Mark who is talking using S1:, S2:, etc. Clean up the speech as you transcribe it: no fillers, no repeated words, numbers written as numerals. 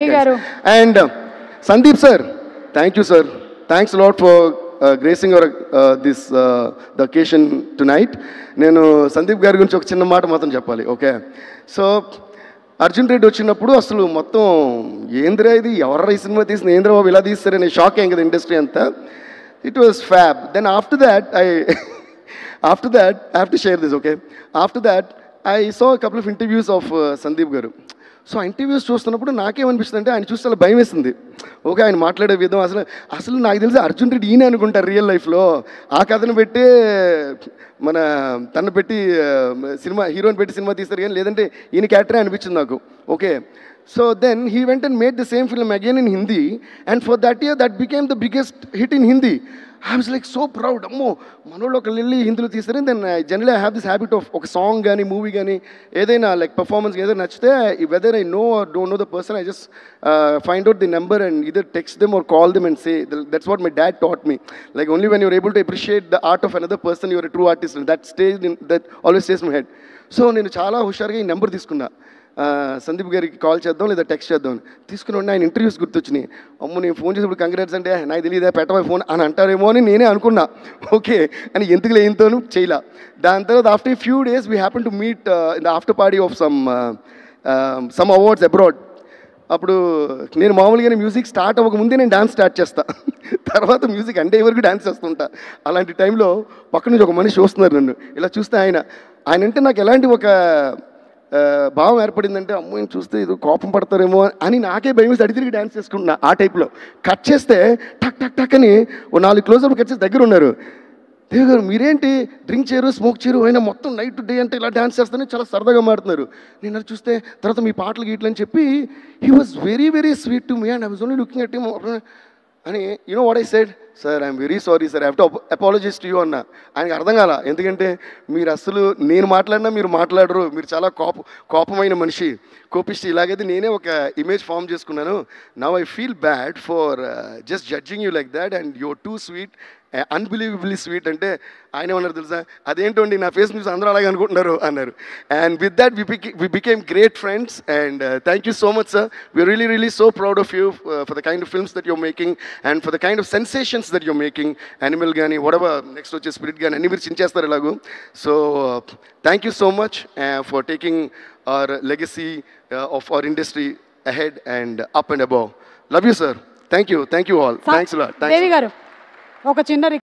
S1: And Sandeep sir, thank you sir. Thanks a lot for gracing our the occasion tonight. నేను సందీప్ గారి గురించి ఒక చిన్న మాట మాత్రం చెప్పాలి. ఓకే, సో అర్జున్ రెడ్డి వచ్చినప్పుడు అసలు మొత్తం ఏంద్రా ఇది, ఎవరు ఈ సినిమా తీసిన, ఏంద్ర బాబు ఇలా తీస్తారనే షాక్ అయ్యింది కదా ఇండస్ట్రీ అంతా. It was fab. Then after that I have to share this. Okay, after that I saw couple of interviews of Sandeep గారు. సో ఆ ఇంటర్వ్యూస్ చూస్తున్నప్పుడు నాకేమనిపిస్తుంది అంటే ఆయన చూస్తే చాలా భయం వేస్తుంది. ఓకే, ఆయన మాట్లాడే విధం అసలు నాకు తెలిసి అర్జున్ రెడ్డి ఈయన అనుకుంటారు రియల్ లైఫ్లో. ఆ కథను పెట్టి తను పెట్టి సినిమా హీరోని పెట్టి సినిమా తీస్తారు, కానీ లేదంటే ఈయన క్యారెక్టరే అనిపించింది నాకు. Okay, so then he went and made the same film again in Hindi, and for that year that became the biggest hit in Hindi. I was like so proud. అమ్మో, మనోళ్ళు ఒక వెళ్ళి హిందీలో తీస్తారు. Then generally I have this habit of ఒక song కానీ movie కానీ ఏదైనా లైక్ పర్ఫార్మెన్స్ ఏదైనా నచ్చితే, whether I know or don't know the person, I just find out the number and either text them or call them and say. That's what my dad taught me. Like only when you're able to appreciate the art of another person, you're a true artist. And that always stays in my head. So నేను చాలా హుషారుగా ఈ number తీసుకున్నా. సందీప్ గారికి call చేద్దాం లేదా text చేద్దాం తీసుకుని ఆయన ఇంటర్వ్యూస్ గుర్తొచ్చినాయి. అమ్మ, నేను ఫోన్ చేసినప్పుడు కంగ్రాట్స్ అంటే నాకు తెలియదా, పెట్టవా ఫోన్ అని అంటారేమో అని నేనే అనుకున్నా. ఓకే అని ఎందుకు లేనితోనూ చేయలా. దాని తర్వాత after few days we happen to meet in the after party of some awards abroad. అప్పుడు నేను మామూలుగానే మ్యూజిక్ స్టార్ట్ అవ్వకముందే నేను డాన్స్ స్టార్ట్ చేస్తా, తర్వాత మ్యూజిక్ అంటే వరకు డాన్స్ చేస్తుంటా. అలాంటి టైంలో పక్క నుంచి ఒక మనిషి చూస్తున్నారు నన్ను. ఇలా చూస్తే ఆయన అంటే నాకు ఎలాంటి ఒక భావం ఏర్పడిందంటే, అమ్మాయిని చూస్తే ఏదో కోపం పడతారేమో అని నాకే భయం వేసి అడిగి తిరిగి డ్యాన్స్ చేసుకుంటున్నా. ఆ టైప్లో కట్ చేస్తే టక్ టక్ టక్ అని ఓ 4 క్లోజప్ కట్ చేసి దగ్గర ఉన్నారు. దేవ్ గారు మీరేంటి డ్రింక్ చేయరు, స్మోక్ చేయరు, అయినా మొత్తం నైట్ డే అంటే ఇలా డ్యాన్స్ చేస్తానే చాలా సరదాగా మారుతున్నారు. నేను అది చూస్తే తర్వాత మీ పాటలు గీట్లు అని చెప్పి he was very very sweet to me and I was only looking at him అని. You know what I said, sir I'm very sorry sir, I have to apologise to you అన్న. ఆయనకి అర్థం కాల, ఎందుకంటే మీరు అసలు నేను మాట్లాడినా మీరు మాట్లాడరు, మీరు చాలా కోపమైన మనిషి, కోపిష్టి. ఇలాగైతే నేనే ఒక ఇమేజ్ ఫామ్ చేసుకున్నాను. Now I feel bad for just judging you like that and your two sweet, unbelievably sweet అంటే ఆయన ఏమన్నారు తెలుసా, అదేంటండి నా ఫేస్ న్యూస్ అందరూ అలాగే అనుకుంటున్నారు అన్నారు. And with that we became great friends. And thank you so much sir. We're really so proud of you for the kind of films that you're making and for the kind of sensations that you're making. Animal కానీ whatever next వచ్చే Spirit కానీ అన్ని మీరు చించేస్తారు ఇలాగూ. So thank you so much for taking our legacy of our industry ahead and up and above. Love you sir. Thank you all. Thanks lot.
S2: Devi గారు ఒక చిన్న